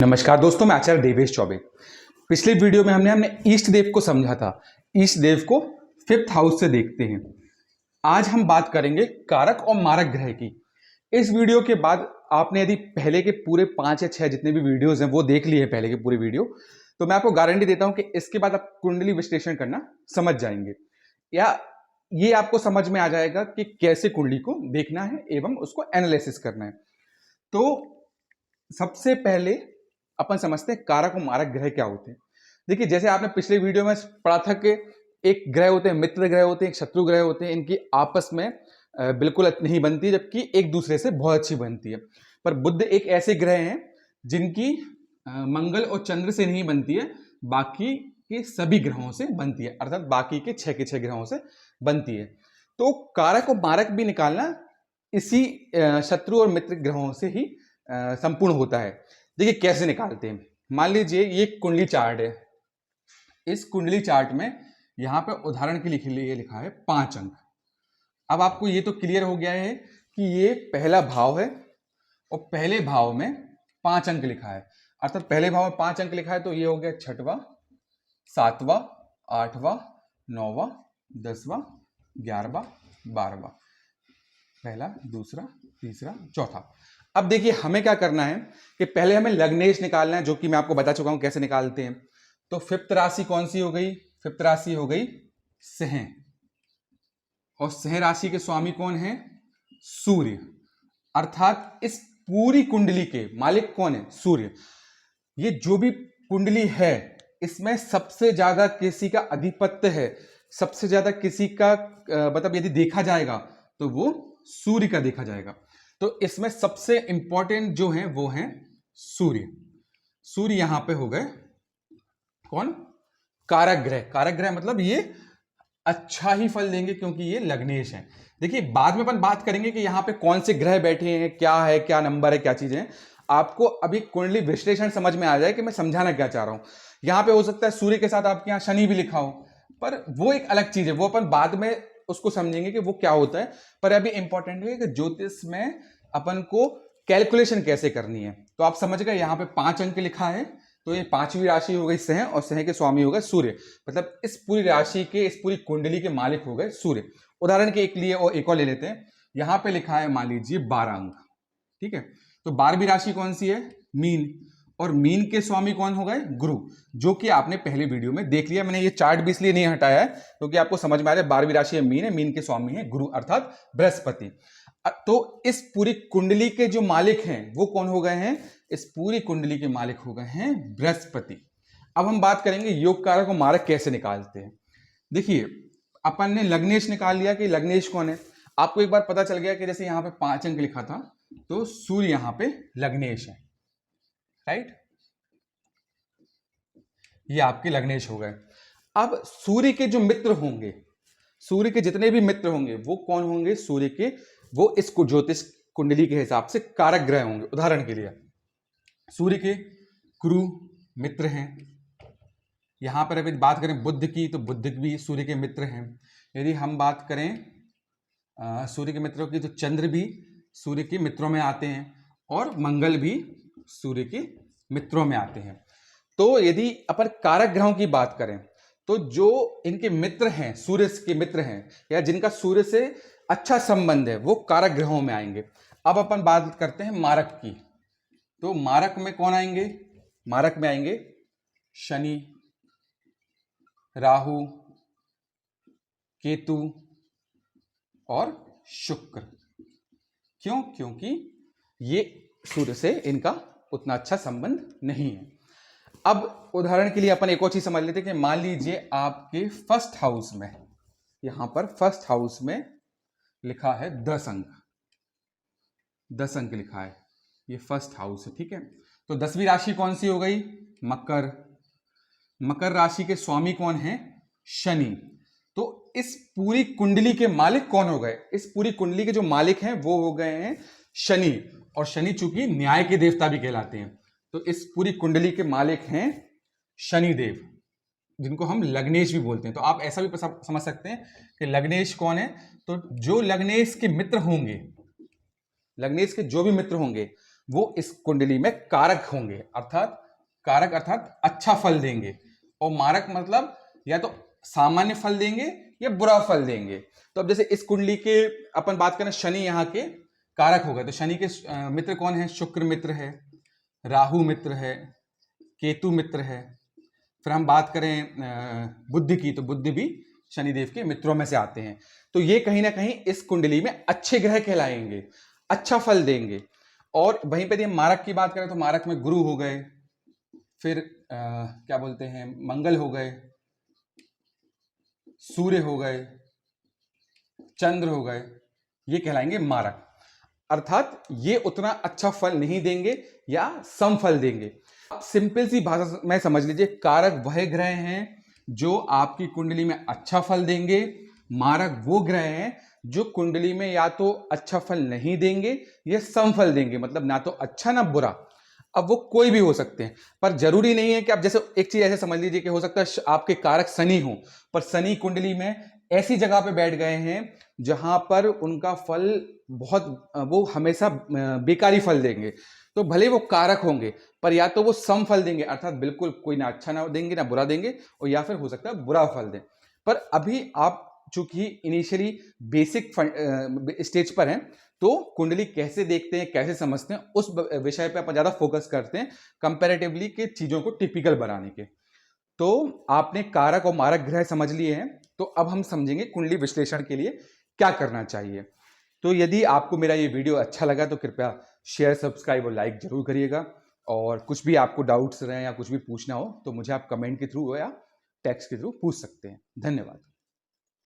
नमस्कार दोस्तों, मैं आचार्य देवेश चौबे। पिछले वीडियो में हमने ईष्ट देव को समझा था। ईष्ट देव को फिफ्थ हाउस से देखते हैं। आज हम बात करेंगे कारक और मारक ग्रह की। इस वीडियो के बाद आपने यदि पहले के पूरे 5 या 6 जितने भी वीडियोस हैं वो देख लिए हैं, पहले के पूरे वीडियो, तो मैं आपको गारंटी देता हूं कि इसके बाद आप कुंडली विश्लेषण करना समझ जाएंगे, या ये आपको समझ में आ जाएगा कि कैसे कुंडली को देखना है एवं उसको एनालिसिस करना है। तो सबसे पहले अपन समझते हैं कारक और मारक ग्रह क्या होते हैं। देखिए, जैसे आपने पिछले वीडियो में पढ़ा था कि एक ग्रह होते हैं, मित्र ग्रह होते हैं, एक शत्रु ग्रह होते हैं। इनकी आपस में बिल्कुल नहीं बनती, जबकि एक दूसरे से बहुत अच्छी बनती है। पर बुध एक ऐसे ग्रह हैं जिनकी मंगल और चंद्र से नहीं बनती है, बाकी के सभी ग्रहों से बनती है, अर्थात बाकी के 6 के 6 ग्रहों से बनती है। तो कारक और मारक भी निकालना इसी शत्रु और मित्र ग्रहों से ही संपूर्ण होता है। देखिए कैसे निकालते हैं। मान लीजिए ये कुंडली चार्ट है। इस कुंडली चार्ट में यहां पे उदाहरण के लिए लिखा है 5 अंक। अब आपको ये तो क्लियर हो गया है कि ये पहला भाव है और पहले भाव में 5 अंक लिखा है, अर्थात पहले भाव में 5 अंक लिखा है, तो ये हो गया 6वां, 7वां, 8वां, 9वां, 10वां, 11वां, 12वां, पहला, दूसरा, तीसरा, चौथा। अब देखिए हमें क्या करना है कि पहले हमें लग्नेश निकालना है, जो कि मैं आपको बता चुका हूं कैसे निकालते हैं। तो फिफ्थ राशि कौन सी हो गई? फिफ्थ राशि हो गई सिंह, और सिंह राशि के स्वामी कौन है? सूर्य। अर्थात इस पूरी कुंडली के मालिक कौन है? सूर्य। ये जो भी कुंडली है इसमें सबसे ज्यादा किसी का अधिपत्य है, सबसे ज्यादा किसी का मतलब यदि देखा जाएगा तो वो सूर्य का देखा जाएगा। तो इसमें सबसे इंपॉर्टेंट जो है वो है सूर्य। सूर्य यहां पे हो गए कौन? कारक ग्रह। कारक ग्रह मतलब ये अच्छा ही फल देंगे क्योंकि ये लग्नेश है। देखिए बाद में अपन बात करेंगे कि यहां पे कौन से ग्रह बैठे हैं, क्या है, क्या नंबर है, क्या चीजें हैं। आपको अभी कुंडली विश्लेषण समझ में आ जाए कि मैं समझाना क्या चाह रहा हूं। यहां पे हो सकता है सूर्य के साथ आपके यहां शनि भी लिखा हो, पर वो एक अलग चीज है, वो अपन बाद में उसको समझेंगे कि वो क्या होता है। पर अभी इंपॉर्टेंट है कि ज्योतिष में अपन को कैलकुलेशन कैसे करनी है। तो आप समझ गए, यहां पे 5 अंक लिखा है, तो ये 5वीं राशि हो गई सिंह, और सिंह के स्वामी हो गए सूर्य। मतलब इस पूरी राशि के, इस पूरी कुंडली के मालिक हो गए सूर्य। उदाहरण के लिए और एक और ले लेते हैं। यहां पे लिखा है मान लीजिए 12 अंक, ठीक है। तो 12वीं राशि कौन सी है? मीन, और मीन के स्वामी कौन हो गए? गुरु, जो कि आपने पहले वीडियो में देख लिया। मैंने ये चार्ट भी इसलिए नहीं हटाया है क्योंकि आपको समझ में आ रहा है 12वीं राशि है मीन, है मीन के स्वामी है गुरु अर्थात बृहस्पति। तो इस पूरी कुंडली के जो मालिक हैं वो कौन हो गए हैं? इस पूरी कुंडली के मालिक हो गए हैं बृहस्पति। अब हम बात करेंगे योग कारक और मारक कैसे निकालते हैं। देखिए अपन ने लग्नेश निकाल लिया कि लग्नेश कौन है। आपको एक बार पता चल गया कि जैसे यहां पे 5 अंक लिखा था, तो सूर्य यहां पे लग्नेश है, राइट। ये आपके लग्नेश हो गए। अब सूर्य के जो मित्र होंगे, सूर्य के जितने भी मित्र होंगे वो कौन होंगे? सूर्य के, वो इस ज्योतिष कुंडली के हिसाब से कारक ग्रह होंगे। उदाहरण के लिए सूर्य के गुरु मित्र हैं। यहां पर अभी बात करें बुध की, तो बुध भी सूर्य के मित्र हैं। यदि हम बात करें सूर्य के मित्रों की, तो चंद्र भी सूर्य के मित्रों में आते हैं, और मंगल भी सूर्य के मित्रों में आते हैं। तो यदि अपन कारक ग्रहों की बात करें, तो जो इनके मित्र हैं, सूर्य के मित्र हैं, या जिनका सूर्य से अच्छा संबंध है, वो कारक ग्रहों में आएंगे। अब अपन बात करते हैं मारक की। तो मारक में कौन आएंगे? मारक में आएंगे शनि, राहु, केतु और शुक्र। क्यों? क्योंकि ये सूर्य से इनका उतना अच्छा संबंध नहीं है। अब उदाहरण के लिए अपन एक और चीज समझ लेते हैं कि मान लीजिए आपके फर्स्ट हाउस में, यहां पर फर्स्ट हाउस में लिखा है 10 अंक, 10 अंक लिखा है, ये फर्स्ट हाउस है, ठीक है। तो 10वीं राशि कौन सी हो गई? मकर। मकर राशि के स्वामी कौन है? शनि। तो इस पूरी कुंडली के मालिक कौन हो गए? इस पूरी कुंडली के जो मालिक हैं वो हो गए हैं शनि, और शनि चूंकि न्याय के देवता भी कहलाते हैं, तो इस पूरी कुंडली के मालिक हैं शनिदेव, जिनको हम लग्नेश भी बोलते हैं। तो आप ऐसा भी समझ सकते हैं कि लग्नेश कौन है? तो जो लग्नेश के मित्र होंगे, लग्नेश के जो भी मित्र होंगे वो इस कुंडली में कारक होंगे, अर्थात कारक अर्थात अच्छा फल देंगे, और मारक मतलब या तो सामान्य फल देंगे या बुरा फल देंगे। तो अब जैसे इस कुंडली के अपन बात करें, शनि यहाँ के कारक हो गए, तो शनि के मित्र कौन है? शुक्र मित्र है, राहु मित्र है, केतु मित्र है। फिर हम बात करें बुद्धि की, तो बुद्धि भी शनिदेव के मित्रों में से आते हैं। तो ये कहीं ना कहीं इस कुंडली में अच्छे ग्रह कहलाएंगे, अच्छा फल देंगे। और वहीं पर हम मारक की बात करें तो मारक में गुरु हो गए, फिर क्या बोलते हैं, मंगल हो गए, सूर्य हो गए, चंद्र हो गए, ये कहलाएंगे मारक। अर्थात ये उतना अच्छा फल नहीं देंगे या सम फल देंगे। सिंपल सी भाषा में समझ लीजिए, कारक वह ग्रह हैं जो आपकी कुंडली में अच्छा फल देंगे, मारक वो ग्रह हैं जो कुंडली में या तो अच्छा फल नहीं देंगे या सम फल देंगे, मतलब ना तो अच्छा ना बुरा। अब वो कोई भी हो सकते हैं, पर जरूरी नहीं है कि आप, जैसे एक चीज ऐसे समझ लीजिए कि हो सकता है आपके कारक शनि हो, पर शनि कुंडली में ऐसी जगह पे बैठ गए हैं जहां पर उनका फल बहुत, वो हमेशा बेकारी फल देंगे। तो भले वो कारक होंगे पर या तो वो सम फल देंगे, अर्थात बिल्कुल कोई ना अच्छा ना देंगे ना बुरा देंगे, और या फिर हो सकता है बुरा फल दें। पर अभी आप चूंकि इनिशियली बेसिक स्टेज पर हैं, तो कुंडली कैसे देखते हैं, कैसे समझते हैं, उस विषय पे अपन ज्यादा फोकस करते हैं कंपैरेटिवली के चीजों को टिपिकल बनाने के। तो आपने कारक और मारक ग्रह समझ लिए हैं, तो अब हम समझेंगे कुंडली विश्लेषण के लिए क्या करना चाहिए। तो यदि आपको मेरा ये वीडियो अच्छा लगा तो कृपया शेयर, सब्सक्राइब और लाइक जरूर करिएगा। और कुछ भी आपको डाउट्स रहे या कुछ भी पूछना हो तो मुझे आप कमेंट के थ्रू या टेक्स्ट के थ्रू पूछ सकते हैं। धन्यवाद।